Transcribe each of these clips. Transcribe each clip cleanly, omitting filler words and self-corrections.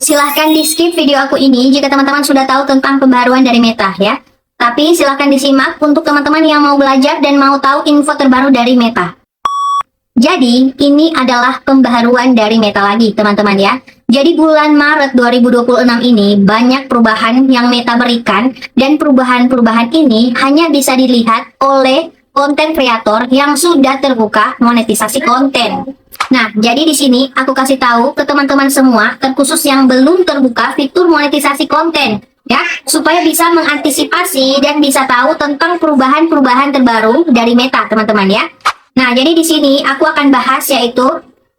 Silahkan di skip video aku ini jika teman-teman sudah tahu tentang pembaruan dari Meta ya. Tapi silahkan disimak untuk teman-teman yang mau belajar dan mau tahu info terbaru dari Meta. Jadi, ini adalah pembaharuan dari Meta lagi, teman-teman ya. Jadi bulan Maret 2026 ini banyak perubahan yang Meta berikan, dan perubahan-perubahan ini hanya bisa dilihat oleh konten kreator yang sudah terbuka monetisasi konten. Nah, jadi di sini aku kasih tahu ke teman-teman semua, terkhusus yang belum terbuka fitur monetisasi konten, ya, supaya bisa mengantisipasi dan bisa tahu tentang perubahan-perubahan terbaru dari Meta, teman-teman ya. Nah, jadi di sini aku akan bahas yaitu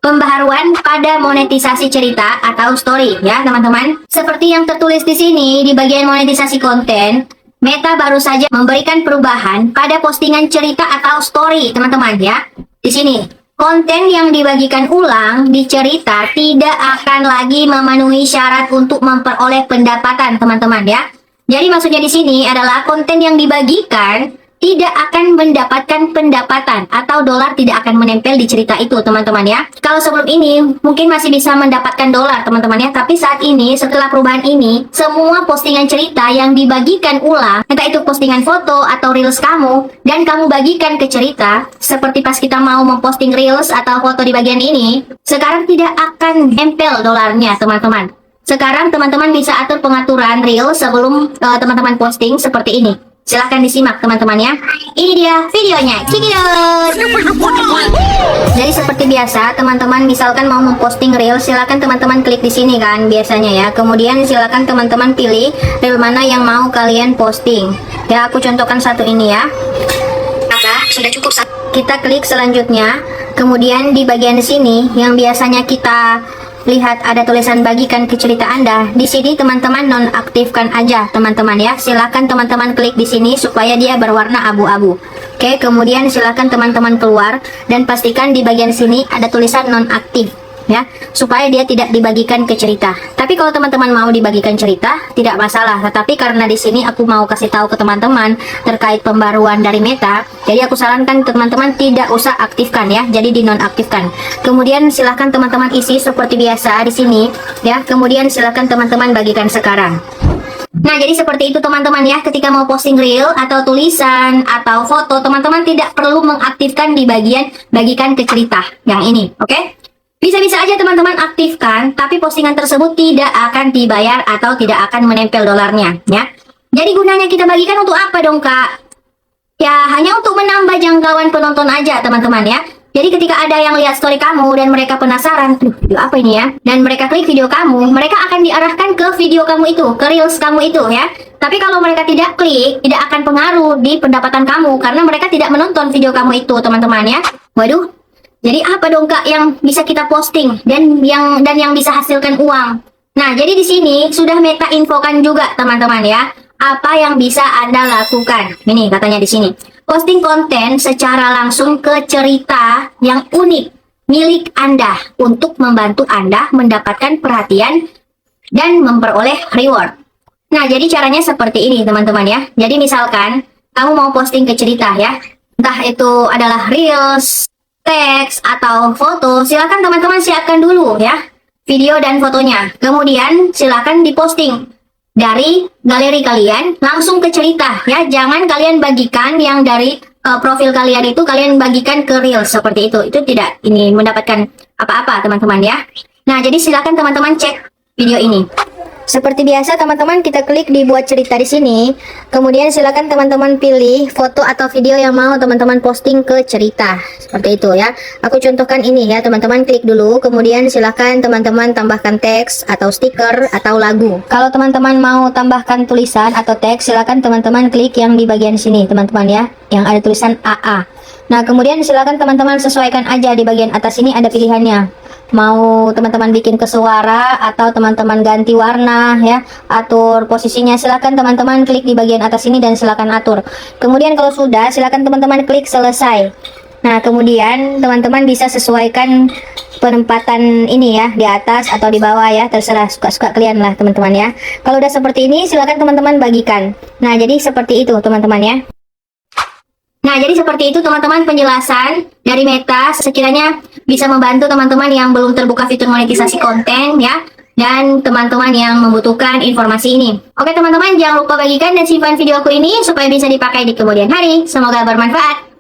pembaharuan pada monetisasi cerita atau story, ya, teman-teman. Seperti yang tertulis di sini di bagian monetisasi konten, Meta baru saja memberikan perubahan pada postingan cerita atau story, teman-teman ya. Di sini konten yang dibagikan ulang di cerita tidak akan lagi memenuhi syarat untuk memperoleh pendapatan, teman-teman ya. Jadi maksudnya di sini adalah konten yang dibagikan tidak akan mendapatkan pendapatan atau dolar tidak akan menempel di cerita itu, teman-teman ya. Kalau sebelum ini mungkin masih bisa mendapatkan dolar, teman-teman ya. Tapi saat ini setelah perubahan ini, semua postingan cerita yang dibagikan ulang, entah itu postingan foto atau reels kamu, dan kamu bagikan ke cerita, seperti pas kita mau memposting reels atau foto di bagian ini, sekarang tidak akan nempel dolarnya, teman-teman. Sekarang teman-teman bisa atur pengaturan reels sebelum teman-teman posting seperti ini. Silahkan disimak teman-teman ya. Ini dia videonya. Cekidot. Jadi seperti biasa teman-teman misalkan mau memposting reel, silakan teman-teman klik di sini kan biasanya ya. Kemudian silakan teman-teman pilih reel mana yang mau kalian posting. Ya, aku contohkan satu ini ya. Maka sudah cukup. Kita klik selanjutnya. Kemudian di bagian sini yang biasanya kita lihat ada tulisan bagikan ke cerita Anda. Di sini teman-teman nonaktifkan aja, teman-teman ya. Silakan teman-teman klik di sini supaya dia berwarna abu-abu. Oke, kemudian silakan teman-teman keluar dan pastikan di bagian sini ada tulisan nonaktif ya, supaya dia tidak dibagikan ke cerita. Tapi kalau teman-teman mau dibagikan cerita tidak masalah. Tetapi karena di sini aku mau kasih tahu ke teman-teman terkait pembaruan dari Meta, jadi aku sarankan teman-teman tidak usah aktifkan ya. Jadi dinonaktifkan. Kemudian silahkan teman-teman isi seperti biasa di sini ya. Kemudian silahkan teman-teman bagikan sekarang. Nah, jadi seperti itu teman-teman ya. Ketika mau posting reel atau tulisan atau foto, teman-teman tidak perlu mengaktifkan di bagian bagikan ke cerita yang ini, oke? Bisa-bisa aja teman-teman aktifkan, tapi postingan tersebut tidak akan dibayar atau tidak akan menempel dolarnya ya. Jadi gunanya kita bagikan untuk apa dong kak? Ya hanya untuk menambah jangkauan penonton aja teman-teman ya. Jadi ketika ada yang lihat story kamu dan mereka penasaran, video apa ini ya? Dan mereka klik video kamu, mereka akan diarahkan ke video kamu itu, ke reels kamu itu ya. Tapi kalau mereka tidak klik, tidak akan pengaruh di pendapatan kamu karena mereka tidak menonton video kamu itu teman-teman ya. Waduh. Jadi apa dong kak yang bisa kita posting dan yang bisa hasilkan uang? Nah, jadi di sini sudah Meta infokan juga teman-teman ya, apa yang bisa Anda lakukan. Ini katanya di sini. Posting konten secara langsung ke cerita yang unik milik Anda untuk membantu Anda mendapatkan perhatian dan memperoleh reward. Nah, jadi caranya seperti ini teman-teman ya. Jadi misalkan kamu mau posting ke cerita ya, entah itu adalah reels, teks atau foto, silakan teman-teman siapkan dulu ya video dan fotonya. Kemudian silakan diposting dari galeri kalian langsung ke cerita ya. Jangan kalian bagikan yang dari profil kalian itu kalian bagikan ke reel seperti itu. Itu tidak ini mendapatkan apa-apa teman-teman ya. Nah, jadi silakan teman-teman cek video ini. Seperti biasa teman-teman kita klik di buat cerita di sini. Kemudian silakan teman-teman pilih foto atau video yang mau teman-teman posting ke cerita. Seperti itu ya. Aku contohkan ini ya, teman-teman klik dulu. Kemudian silakan teman-teman tambahkan teks atau stiker atau lagu. Kalau teman-teman mau tambahkan tulisan atau teks, silakan teman-teman klik yang di bagian sini teman-teman ya, yang ada tulisan AA. Nah, kemudian silakan teman-teman sesuaikan aja di bagian atas ini ada pilihannya. Mau teman-teman bikin ke suara atau teman-teman ganti warna ya, atur posisinya, silakan teman-teman klik di bagian atas ini dan silakan atur. Kemudian kalau sudah, silakan teman-teman klik selesai. Nah, kemudian teman-teman bisa sesuaikan penempatan ini ya, di atas atau di bawah ya, terserah suka-suka kalian lah teman-teman ya. Kalau udah seperti ini, silakan teman-teman bagikan. Nah, jadi seperti itu teman-teman ya. Nah, jadi seperti itu teman-teman penjelasan dari Meta, sekiranya bisa membantu teman-teman yang belum terbuka fitur monetisasi konten ya. dan teman-teman yang membutuhkan informasi ini. Oke teman-teman, jangan lupa bagikan dan simpan video aku ini supaya bisa dipakai di kemudian hari. Semoga bermanfaat.